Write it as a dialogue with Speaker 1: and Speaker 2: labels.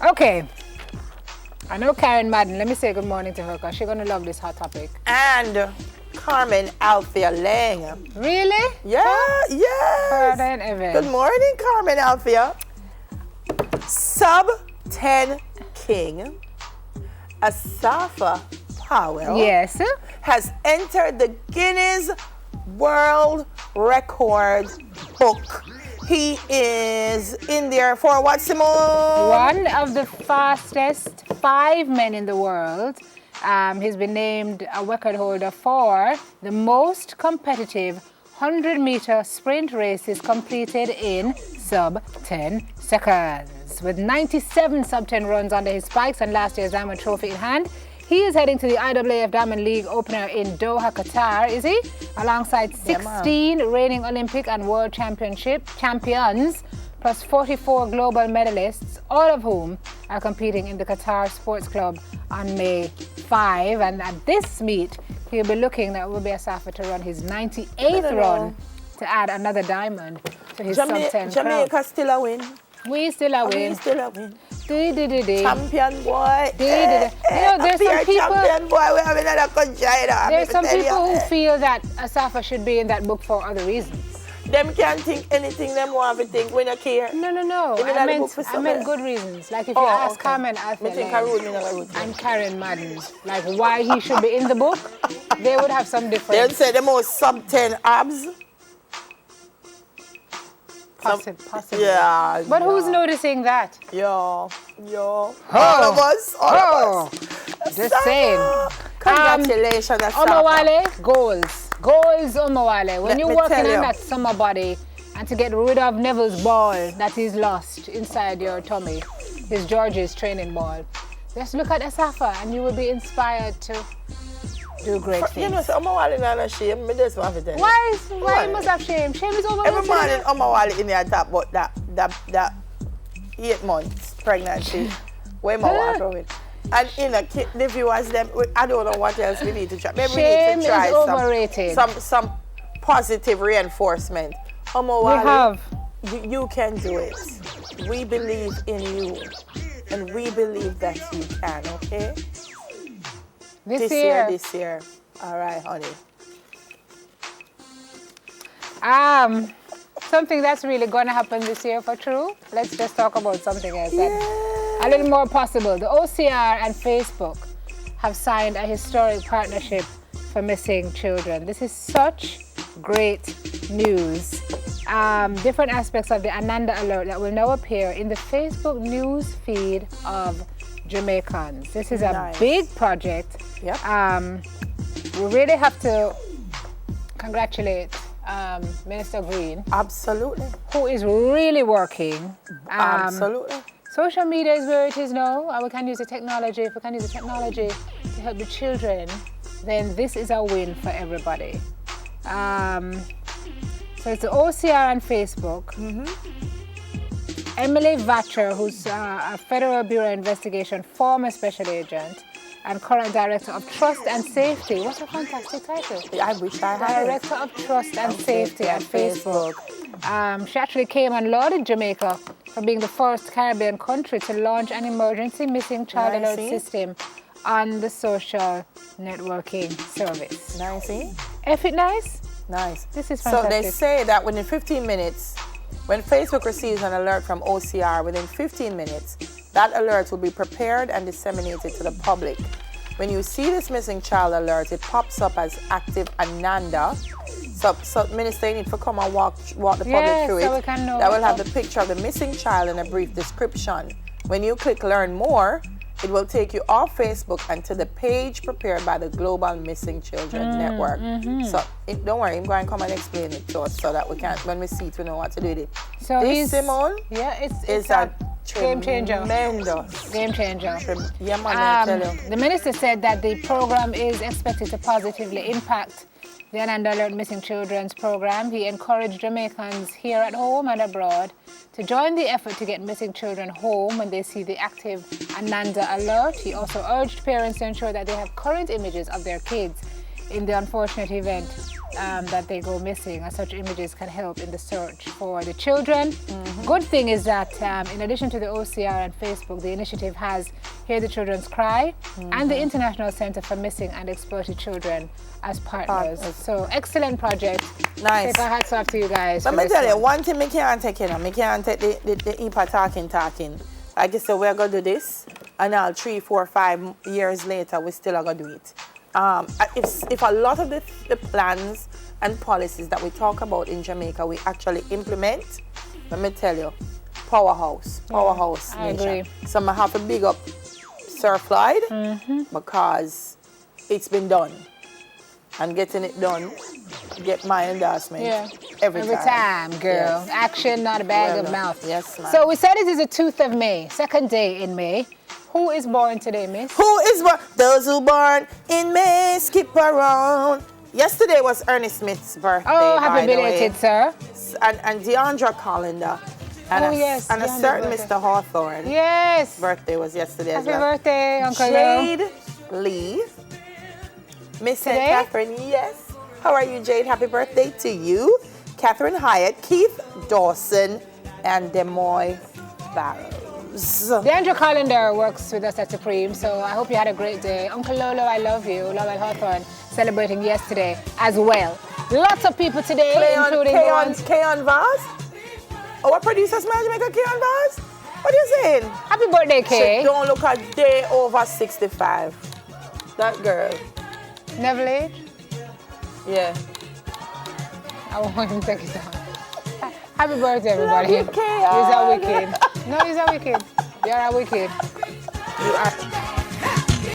Speaker 1: Okay. I know Karen Madden. Let me say good morning to her because she's going to love this hot topic.
Speaker 2: And Carmen Althea Lang.
Speaker 1: Really?
Speaker 2: Yeah, yes.
Speaker 1: Further than ever.
Speaker 2: Good morning, Carmen Althea. Sub 10 King, Asafa Powell,
Speaker 1: Yes.
Speaker 2: has entered the Guinness World Record book. He is in there for what, Simone?
Speaker 1: One of the fastest 5 men in the world. He's been named a record holder for the most competitive 100-meter sprint races completed in sub 10 seconds. With 97 sub 10 runs under his spikes and last year's Diamond Trophy in hand, he is heading to the IAAF Diamond League opener in Doha, Qatar, is he? Alongside 16 reigning Olympic and World Championship champions, plus 44 global medalists, all of whom are competing in the Qatar Sports Club on May 5. And at this meet, he'll be looking that will be Asafa to run his 98th run to add another diamond to his sub 10
Speaker 2: Jamaica still a win.
Speaker 1: We still a win.
Speaker 2: We still a win.
Speaker 1: Champion
Speaker 2: boy.
Speaker 1: You know, there's some people.
Speaker 2: Champion boy, we have another country.
Speaker 1: There's some people who feel that Asafa should be in that book for other reasons.
Speaker 2: Them can't think anything them want to think when you care.
Speaker 1: No. I meant good reasons. Like if you ask Carmen Althea and Karen Madden, like why he should be in the book, they would have some different.
Speaker 2: They'd say the most sub 10 abs.
Speaker 1: Possibly.
Speaker 2: Yeah.
Speaker 1: But who's noticing that?
Speaker 2: Yo. All of us.
Speaker 1: Just saying.
Speaker 2: Congratulations,
Speaker 1: Omawale, goals, Omawale. When you're working on that summer body and to get rid of Neville's ball that he's lost inside your tummy, his George's training ball, just look at Asafa and you will be inspired to do great things.
Speaker 2: You know, so Omawale not ashamed. Me just want to tell you.
Speaker 1: Why must have shame? Shame is over.
Speaker 2: Every morning, Omawale in there talk about that 8 months pregnancy. Where my water with. And the viewers, I don't know what else we need to try. Maybe
Speaker 1: shame
Speaker 2: we need to try
Speaker 1: is overrated.
Speaker 2: some positive reinforcement. Omawale, you can do it. We believe in you. And we believe that you can, okay? This year. All right, honey.
Speaker 1: Something that's really going to happen this year for true. Let's just talk about something else. A little more possible. The OCR and Facebook have signed a historic partnership for missing children. This is such great news. Different aspects of the Ananda alert that will now appear in the Facebook news feed of Jamaicans. This is a big project.
Speaker 2: Yep.
Speaker 1: We really have to congratulate Minister Green.
Speaker 2: Absolutely.
Speaker 1: Who is really working.
Speaker 2: Absolutely.
Speaker 1: Social media is where it is now, and we can use the technology. If we can use the technology to help the children, then this is a win for everybody. So it's the OCR and Facebook. Emily Vatcher, who's a Federal Bureau Investigation former special agent and current Director of Trust and Safety. What a fantastic title.
Speaker 2: I wish I had
Speaker 1: Director of Trust and Safety at Facebook. She actually came and lauded Jamaica for being the first Caribbean country to launch an emergency missing child alert system on the social networking service.
Speaker 2: Nice, eh?
Speaker 1: F it nice?
Speaker 2: Nice.
Speaker 1: This is fantastic.
Speaker 2: So they say that within 15 minutes, when Facebook receives an alert from OCR, within 15 minutes, that alert will be prepared and disseminated to the public. When you see this missing child alert, it pops up as active Ananda. So Minister, you need to come and walk the public through
Speaker 1: so
Speaker 2: it.
Speaker 1: We can know
Speaker 2: that will have the picture of the missing child and a brief description. When you click Learn More, it will take you off Facebook and to the page prepared by the Global Missing Children Network. So don't worry, I'm going to come and explain it to us so that we can, when we see it, we know what to do with it.
Speaker 1: So
Speaker 2: this, Simone,
Speaker 1: it's
Speaker 2: a
Speaker 1: game changer.
Speaker 2: Tremendous.
Speaker 1: Game changer.
Speaker 2: Yeah, man, I tell you.
Speaker 1: The minister said that the program is expected to positively impact the Ananda Alert Missing Children's program. He encouraged Jamaicans here at home and abroad to join the effort to get missing children home when they see the active Ananda Alert. He also urged parents to ensure that they have current images of their kids in the unfortunate event that they go missing, and such images can help in the search for the children. Good thing is that in addition to the OCR and Facebook, the initiative has Hear the Children's Cry and the International Center for Missing and Exploited Children as partners. So excellent project.
Speaker 2: Nice.
Speaker 1: Take our hats off to you guys.
Speaker 2: Let me tell you, one thing I can't take, I can't take the IPA talking. Like I said, we're going to do this, and now 3, 4, 5 years later, we still are going to do it. If a lot of the plans and policies that we talk about in Jamaica, we actually implement, let me tell you, powerhouse
Speaker 1: I
Speaker 2: nation.
Speaker 1: agree.
Speaker 2: So I have to big up Sir Floyd because it's been done. And getting it done, get my endorsement every time.
Speaker 1: Girl.
Speaker 2: Yes.
Speaker 1: Action, not a bag of mouth.
Speaker 2: Yes, ma'am.
Speaker 1: So we said it is the 2nd of May, second day in May. Who is born today, miss?
Speaker 2: Who is born? Those who born in May skip around. Yesterday was Ernest Smith's birthday.
Speaker 1: Oh, happy
Speaker 2: by the
Speaker 1: belated,
Speaker 2: way.
Speaker 1: sir.
Speaker 2: And Deandra Colander. And
Speaker 1: yes.
Speaker 2: And a
Speaker 1: Deandra
Speaker 2: certain
Speaker 1: birthday.
Speaker 2: Mr. Hawthorne.
Speaker 1: Yes.
Speaker 2: Birthday was yesterday as
Speaker 1: Happy
Speaker 2: well.
Speaker 1: birthday, Uncle Lou.
Speaker 2: Jade Lee. Miss
Speaker 1: Today?
Speaker 2: Catherine, yes. How are you, Jade? Happy birthday to you. Catherine Hyatt, Keith Dawson, and Demoy Barrows.
Speaker 1: Deandra Colander works with us at Supreme, so I hope you had a great day. Uncle Lolo, I love you. Lowell Hawthorne celebrating yesterday as well. Lots of people today, including
Speaker 2: Keon Vaz. Oh, what producer's man Jamaica, Keon Vaz? What are you saying?
Speaker 1: Happy birthday, Kay.
Speaker 2: She don't look a day over 65. That girl.
Speaker 1: Never late?
Speaker 2: Yeah.
Speaker 1: I want him to take it off. Happy birthday, everybody.
Speaker 2: Love you, Keon.
Speaker 1: You're a wicked. No, you're a wicked. You're a wicked. You are